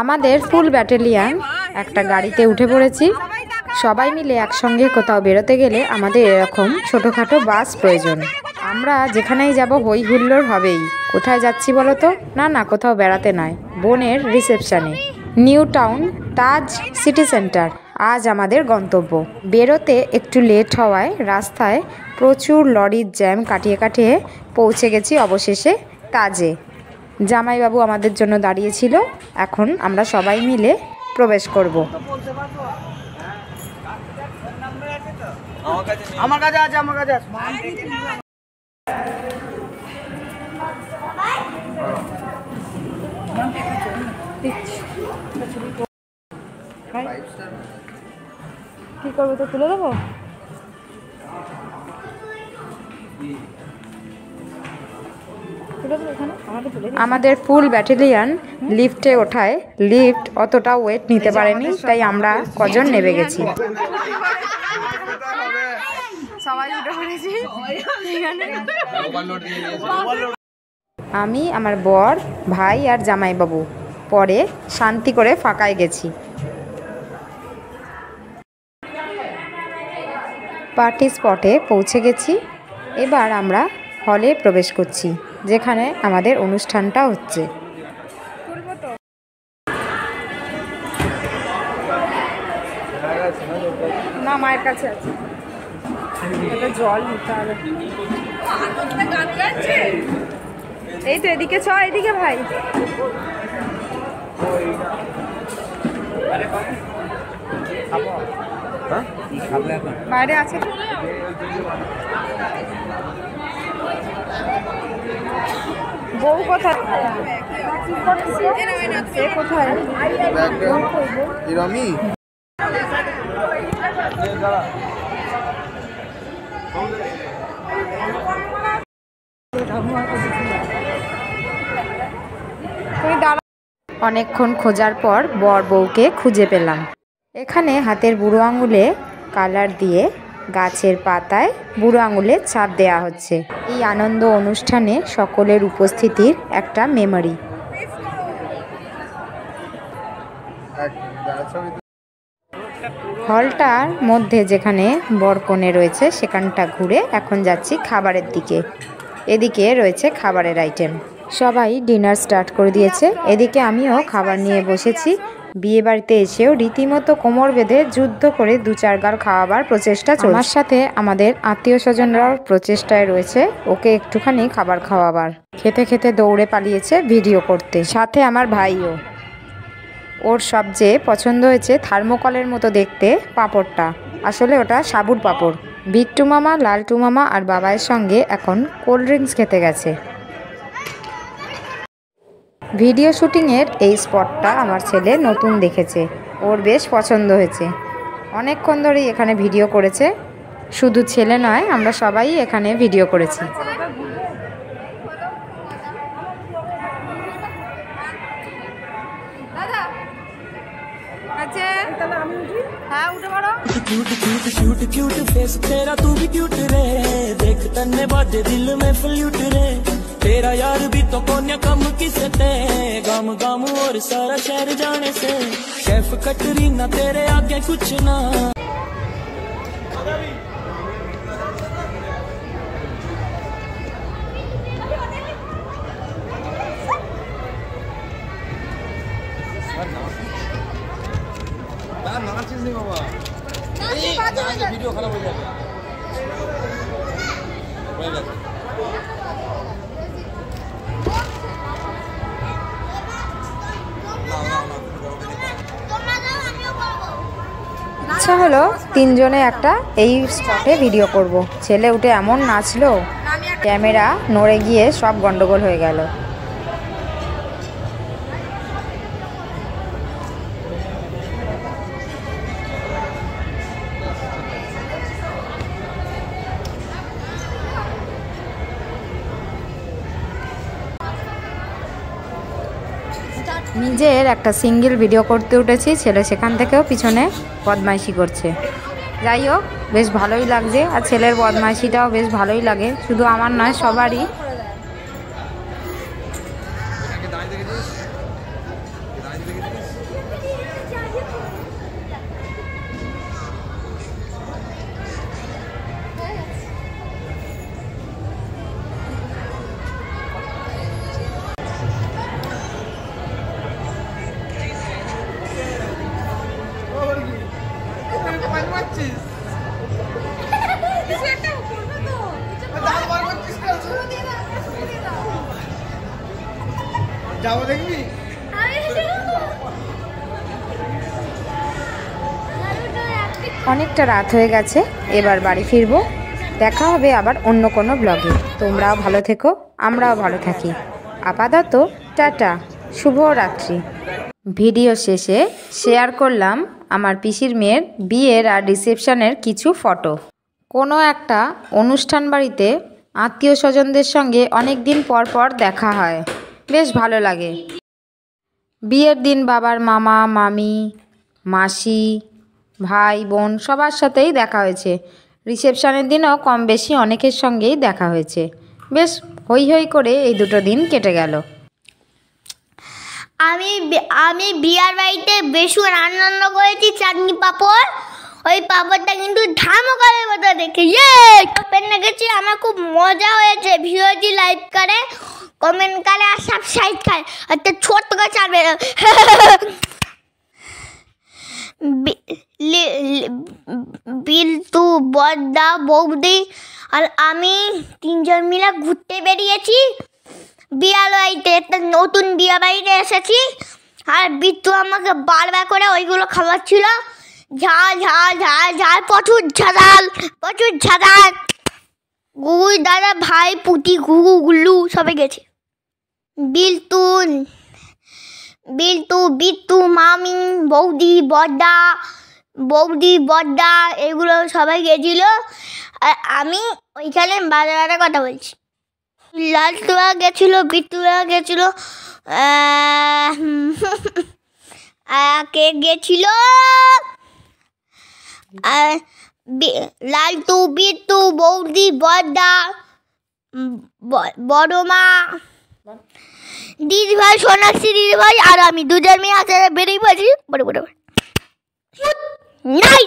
আমাদের ফুল ব্যাটালিয়ন একটা গাড়িতে উঠে পড়েছি। সবাই মিলে একসঙ্গে কোথাও বেরোতে গেলে আমাদের এরকম ছোটোখাটো বাস প্রয়োজন। আমরা যেখানেই যাব হই হুল্লোড় হবেই। কোথায় যাচ্ছি বলো তো? না কোথাও বেড়াতে নয়, বোনের রিসেপশানে। নিউ টাউন তাজ সিটি সেন্টার আজ আমাদের গন্তব্য। বেরোতে একটু লেট হওয়ায় রাস্তায় প্রচুর লরির জ্যাম কাটিয়ে পৌঁছে গেছি অবশেষে তাজে। জামাইবাবু আমাদের জন্য দাঁড়িয়েছিল। এখন আমরা সবাই মিলে প্রবেশ করব। আমার কাছে আছে। কি করবো, তো তুলে দেবো? আমাদের ফুল ব্যাটালিয়ন লিফটে ওঠায় লিফট অতটা ওয়েট নিতে পারেনি, তাই আমরা কজন নেমে গেছি। আমি, আমার বর, ভাই আর জামাইবাবু পরে শান্তি করে ফাঁকায় গেছি। পার্টি স্পটে পৌঁছে গেছি। এবার আমরা হলে প্রবেশ করছি, যেখানে আমাদের অনুষ্ঠানটা হচ্ছে। না, মায়ের কাছে আছে, জল নিতে হবে। এই তো এদিকে এদিকে ভাই। বাইরে আছে। বউ কোথায়? কোথায়? অনেকক্ষণ খোঁজার পর বর বউকে খুঁজে পেলাম। এখানে হাতের বুড়ো আঙুলে কালার দিয়ে গাছের পাতায় বুড়ো আঙুলে ছাপ দেয়া হচ্ছে। এই আনন্দ অনুষ্ঠানে সকলের উপস্থিতির একটা মেমোরি। হলটার মধ্যে যেখানে বরকনে রয়েছে সেখানটা ঘুরে এখন যাচ্ছি খাবারের দিকে। এদিকে রয়েছে খাবারের আইটেম। সবাই ডিনার স্টার্ট করে দিয়েছে। এদিকে আমিও খাবার নিয়ে বসেছি। বিয়ে বাড়িতে এসেও রীতিমতো কোমর বেঁধে যুদ্ধ করে 2-4 গাল খাওয়াবার প্রচেষ্টা চলছে। আমার সাথে আমাদের আত্মীয় স্বজনরাও প্রচেষ্টায় রয়েছে ওকে একটুখানি খাবার খাওয়াবার। খেতে দৌড়ে পালিয়েছে ভিডিও করতে, সাথে আমার ভাইও। ওর সবচেয়ে পছন্দ হয়েছে থার্মোকলের মতো দেখতে পাঁপড়টা। আসলে ওটা সাবুর পাঁপড়। বিট্টু মামা, লালটু মামা আর বাবাইয়ের সঙ্গে এখন কোল্ড ড্রিঙ্কস খেতে গেছে। ভিডিও শুটিংয়ের এই স্পটটা আমার ছেলে নতুন দেখেছে, ওর বেশ পছন্দ হয়েছে। অনেকক্ষণ ধরেই এখানে ভিডিও করেছে। শুধু ছেলে নয়, আমরা সবাই এখানে ভিডিও করেছি। तेरा यार भी तो कोन्या कम किसे ते गम गम और सारा शहर जाने से शेफ कटरीना तेरे आगे कुछ ना। वीडियो खराब हो जाएगा। ইচ্ছা হলো তিনজনে একটা এই স্পটে ভিডিও করব। ছেলে উঠে এমন নাচলো, ক্যামেরা নড়ে গিয়ে সব গন্ডগোল হয়ে গেল। নিজের একটা সিঙ্গেল ভিডিও করতে উঠেছি, ছেলে সেখান থেকেও পিছনে বদমাইশি করছে। যাই হোক, বেশ ভালোই লাগছে। আর ছেলের বদমাইশিটাও বেশ ভালোই লাগে, শুধু আমার নয় সবারই। করছিস? যাবো দেখবি? অনেকটা রাত হয়ে গেছে, এবার বাড়ি ফিরবো। দেখা হবে আবার অন্য কোনো ব্লগে। তোমরাও ভালো থেকো, আমরাও ভালো থাকি। আপাতত টাটা, শুভরাত্রি। ভিডিও শেষে শেয়ার করলাম আমার পিসির মেয়ের বিয়ের আর রিসেপশনের কিছু ফটো। কোনো একটা অনুষ্ঠান বাড়িতে আত্মীয় স্বজনদের সঙ্গে অনেক দিন পর পর দেখা হয়, বেশ ভালো লাগে। বিয়ের দিন বাবার মামা মামি মাসি ভাই বোন সবার সাথেই দেখা হয়েছে। রিসেপশনের দিনও কম বেশি অনেকের সঙ্গেই দেখা হয়েছে। বেশ হই হই করে এই দুটো দিন কেটে গেল। আমি বিয়ার বাড়িতে বেশি আনন্দ করেছি। চাটনি পাঁপড়, ওই পাঁপড়টা কিন্তু ধামকালের মতো দেখে পেনে গেছি। আমার খুব মজা হয়েছে। ভিডিওটি লাইক করে, কমেন্ট করে আর সাবস্ক্রাইব করে একটা ছোট্ট করে চাপবে। বিল্টু, বড়দা, বৌদি আর আমি তিনজন মিলে ঘুরতে বেরিয়েছি। বিয়ার বাড়িতে, একটা নতুন বিয়া বাড়িতে এসেছি। আর বিট্টু আমাকে বারবার করে ওইগুলো খাওয়াচ্ছিল। ঝাল ঝাল ঝাল ঝাল, প্রচুর ঝাল, প্রচুর ঝাল। গুগুই দাদা ভাই পুটি গুগু গুল্লু সবাই গেছে। বিট্টু মামি বৌদি বড়দা এগুলো সবাই গেছিল। আর আমি ওইখানে বাজে বাজে কথা বলছি। লালটুয়া গেছিল, বিট্টুয়া গেছিল, কে গেছিল, লালটু, বিট্টু, বৌদি, বড়দা, বড় মা, দিদি ভাই, সোনাক্ষী দিদি ভাই আর আমি দুজন মেয়ে হাতে বেরিয়ে পড়েছি। বড় নাই।